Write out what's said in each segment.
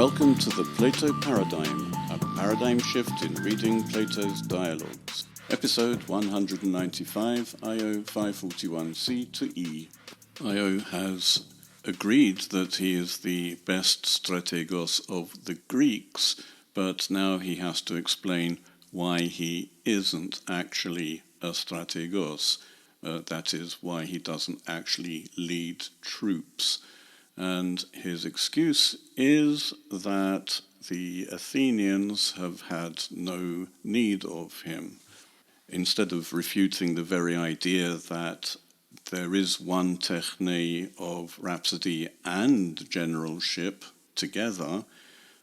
Welcome to the Plato Paradigm, a paradigm shift in reading Plato's dialogues. Episode 195, IO 541c to E. IO has agreed that he is the best strategos of the Greeks, but now he has to explain why he isn't actually a strategos. That is, why he doesn't actually lead troops. And his excuse is that the Athenians have had no need of him. Instead of refuting the very idea that there is one techne of rhapsody and generalship together,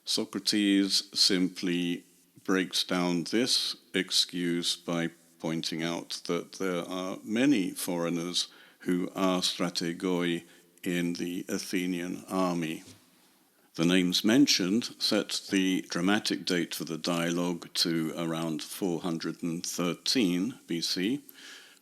Socrates simply breaks down this excuse by pointing out that there are many foreigners who are strategoi in the Athenian army. The names mentioned set the dramatic date for the dialogue to around 413 BC,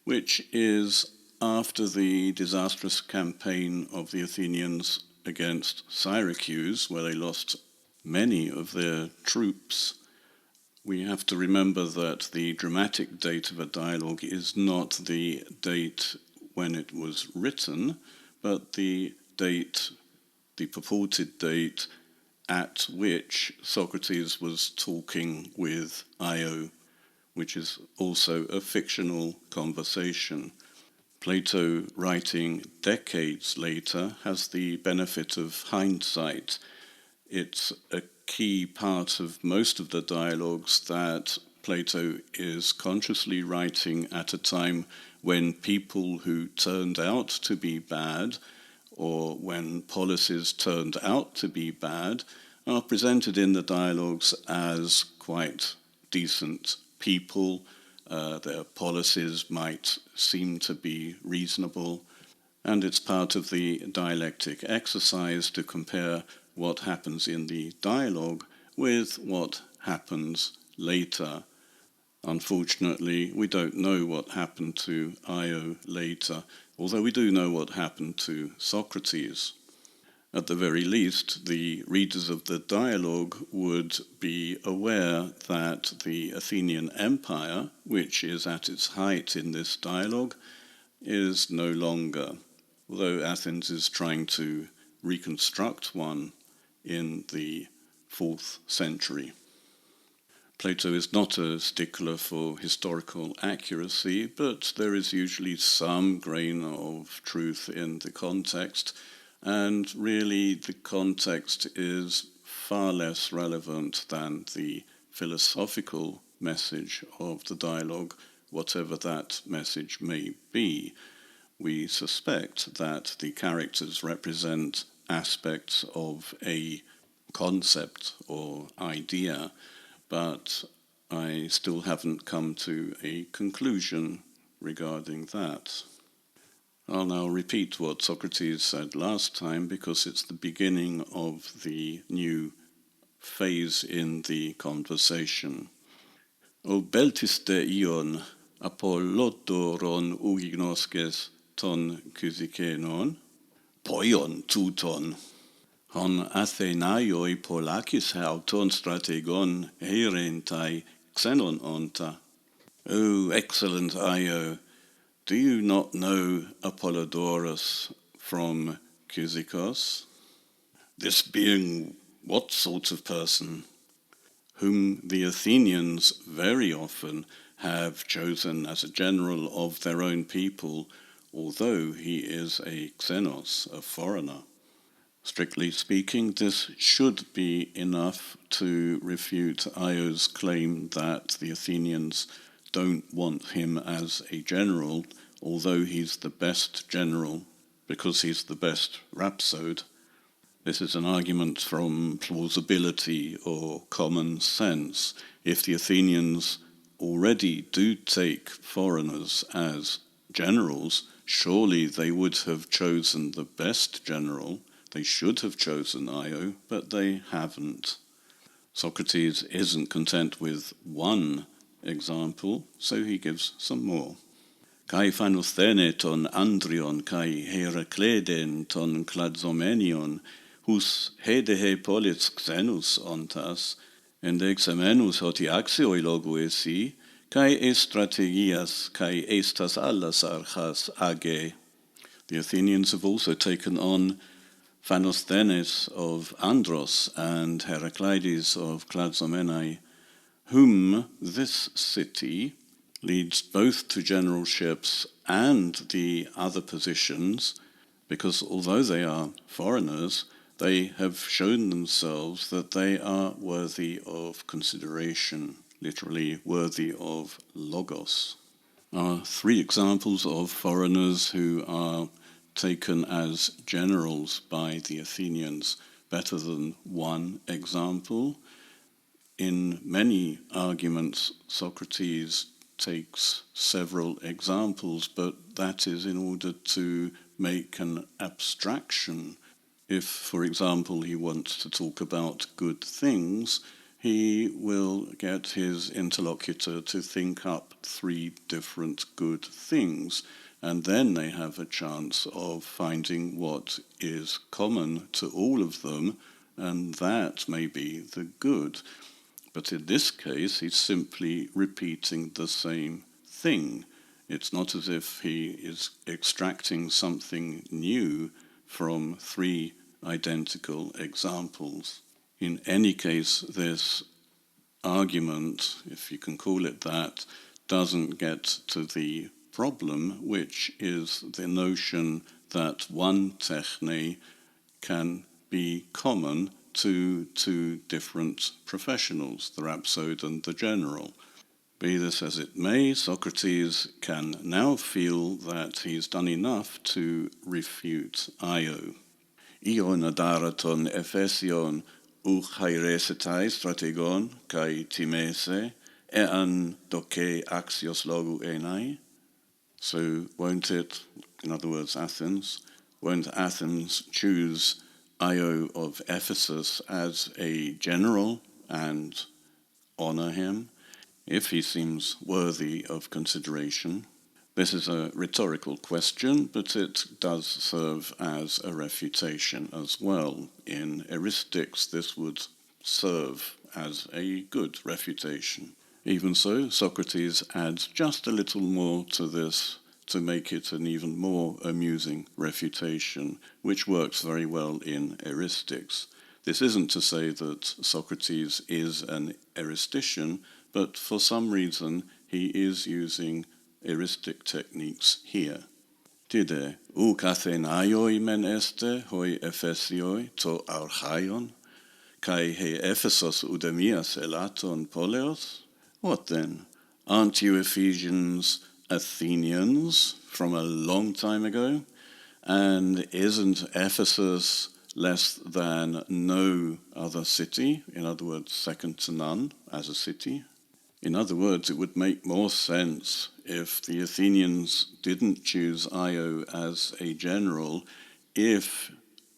which is after the disastrous campaign of the Athenians against Syracuse, where they lost many of their troops. We have to remember that the dramatic date of a dialogue is not the date when it was written, but the purported date at which Socrates was talking with Io, which is also a fictional conversation. Plato, writing decades later, has the benefit of hindsight. It's a key part of most of the dialogues that Plato is consciously writing at a time when people who turned out to be bad, or when policies turned out to be bad, are presented in the dialogues as quite decent people. Their policies might seem to be reasonable, and it's part of the dialectic exercise to compare what happens in the dialogue with what happens later. Unfortunately, we don't know what happened to Io later, although we do know what happened to Socrates. At the very least, the readers of the dialogue would be aware that the Athenian Empire, which is at its height in this dialogue, is no longer, although Athens is trying to reconstruct one in the 4th century. Plato is not a stickler for historical accuracy, but there is usually some grain of truth in the context, and really the context is far less relevant than the philosophical message of the dialogue, whatever that message may be. We suspect that the characters represent aspects of a concept or idea, but I still haven't come to a conclusion regarding that. I'll now repeat what Socrates said last time because it's the beginning of the new phase in the conversation. O beltiste ion apollodoron ugignoskes ton kysikenon, poion tuton. Hon Athenaioi polakis auton strategon heirentai xenon onta. O excellent Io, do you not know Apollodorus from Cyzicus? This being what sort of person? Whom the Athenians very often have chosen as a general of their own people, although he is a xenos, a foreigner. Strictly speaking, this should be enough to refute Io's claim that the Athenians don't want him as a general, although he's the best general because he's the best rhapsode. This is an argument from plausibility or common sense. If the Athenians already do take foreigners as generals, surely they would have chosen the best general. They should have chosen Io, but they haven't. Socrates isn't content with one example, so he gives some more. Kai phanosthene ton Andrion kai Herakleden ton Kladzomenion hus hedehe polits xenus ontas, endexamenus hoti axioi logoesi, kai strategias kai estas allas archas age. The Athenians have also taken on Phanosthenes of Andros and Heraclides of Clazomenae, whom this city leads both to generalships and the other positions, because although they are foreigners, they have shown themselves that they are worthy of consideration, literally worthy of logos. Are three examples of foreigners who are taken as generals by the Athenians better than one example? In many arguments, Socrates takes several examples, but that is in order to make an abstraction. If, for example, he wants to talk about good things, he will get his interlocutor to think up three different good things, and then they have a chance of finding what is common to all of them, and that may be the good. But in this case, he's simply repeating the same thing. It's not as if he is extracting something new from three identical examples. In any case, this argument, if you can call it that, doesn't get to the problem, which is the notion that one techne can be common to two different professionals, the rhapsode and the general. Be this as it may, Socrates can now feel that he's done enough to refute Io. Ion adaraton Ephesion uchairesetai strategon kai timese ean doke axios logu enai. So won't it, in other words Athens, won't Athens choose Io of Ephesus as a general and honor him if he seems worthy of consideration? This is a rhetorical question, but it does serve as a refutation as well. In eristics, this would serve as a good refutation. Even so, Socrates adds just a little more to this to make it an even more amusing refutation, which works very well in eristics. This isn't to say that Socrates is an eristician, but for some reason he is using eristic techniques here. Tide, uk Athenaioi men este, hoi Ephesioi to archaion, kai he Ephesos udemias elaton poleos? What then? Aren't you Ephesians Athenians from a long time ago? And isn't Ephesus less than no other city? In other words, second to none as a city? In other words, it would make more sense if the Athenians didn't choose Io as a general if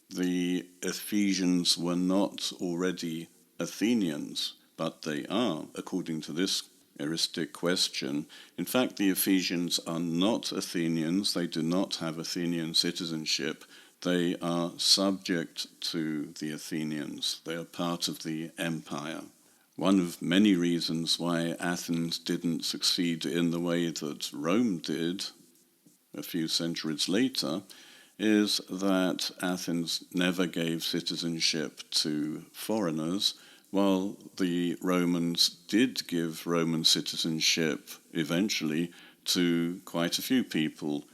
the Ephesians were not already Athenians, but they are, according to this eristic question. In fact, the Ephesians are not Athenians. They do not have Athenian citizenship. They are subject to the Athenians. They are part of the empire. One of many reasons why Athens didn't succeed in the way that Rome did a few centuries later is that Athens never gave citizenship to foreigners, while the Romans did give Roman citizenship eventually to quite a few people.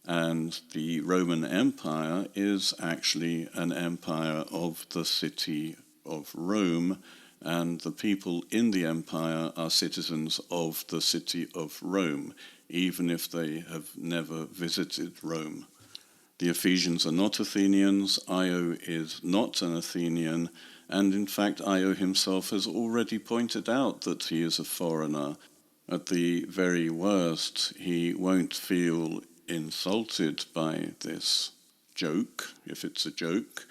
And the Roman Empire is actually an empire of the city of Rome, and the people in the empire are citizens of the city of Rome, even if they have never visited Rome. The Ephesians are not Athenians, Io is not an Athenian, and in fact Io himself has already pointed out that he is a foreigner. At the very worst, he won't feel insulted by this joke, if it's a joke,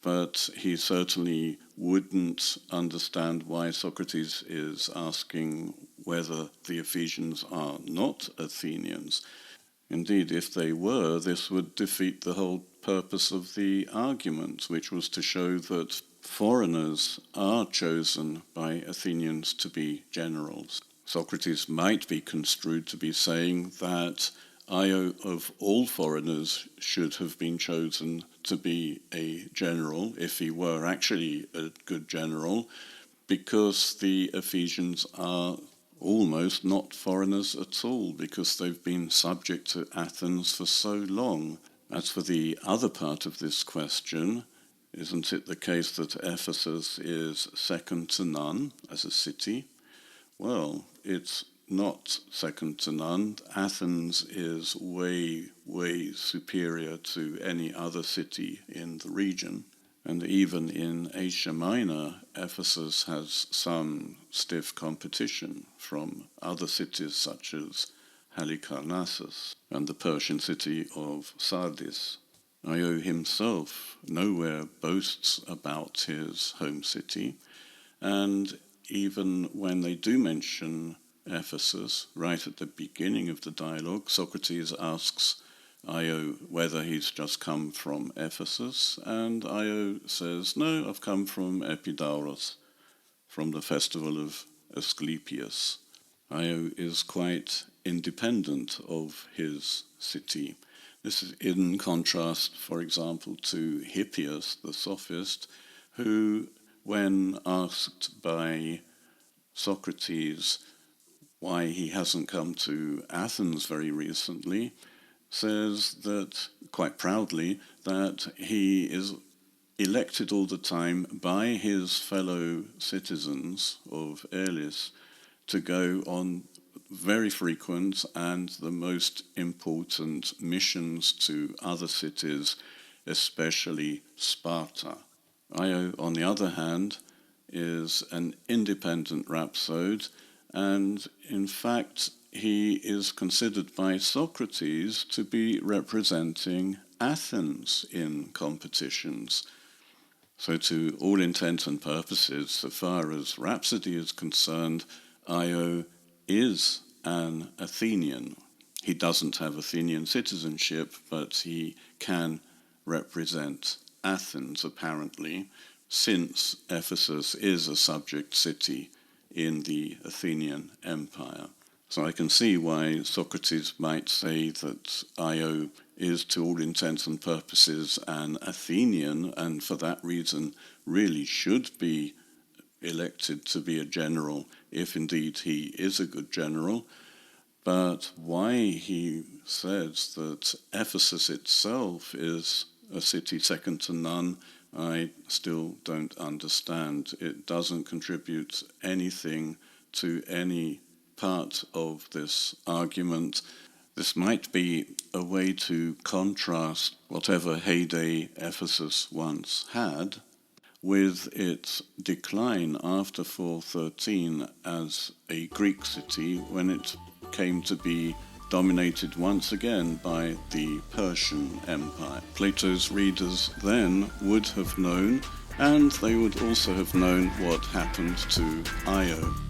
but he certainly wouldn't understand why Socrates is asking whether the Ephesians are not Athenians. Indeed, if they were, this would defeat the whole purpose of the argument, which was to show that foreigners are chosen by Athenians to be generals. Socrates might be construed to be saying that Io of all foreigners should have been chosen to be a general, if he were actually a good general, because the Ephesians are almost not foreigners at all, because they've been subject to Athens for so long. As for the other part of this question, isn't it the case that Ephesus is second to none as a city? Well, it's not second to none. Athens is way, way superior to any other city in the region. And even in Asia Minor, Ephesus has some stiff competition from other cities such as Halicarnassus and the Persian city of Sardis. Io himself nowhere boasts about his home city, and even when they do mention Ephesus, right at the beginning of the dialogue, Socrates asks Io whether he's just come from Ephesus, and Io says, no, I've come from Epidauros, from the festival of Asclepius. Io is quite independent of his city. This is in contrast, for example, to Hippias, the sophist, who, when asked by Socrates why he hasn't come to Athens very recently, says that, quite proudly, that he is elected all the time by his fellow citizens of Elis to go on very frequent and the most important missions to other cities, especially Sparta. Io, on the other hand, is an independent rhapsode, and in fact he is considered by Socrates to be representing Athens in competitions. So to all intents and purposes, so far as Rhapsody is concerned, Io is an Athenian. He doesn't have Athenian citizenship, but he can represent Athens, apparently, since Ephesus is a subject city in the Athenian Empire. So I can see why Socrates might say that Io is, to all intents and purposes, an Athenian, and for that reason really should be elected to be a general, if indeed he is a good general. But why he says that Ephesus itself is a city second to none, I still don't understand. It doesn't contribute anything to any part of this argument. This might be a way to contrast whatever heyday Ephesus once had with its decline after 413 as a Greek city, when it came to be dominated once again by the Persian Empire. Plato's readers then would have known, and they would also have known what happened to Io.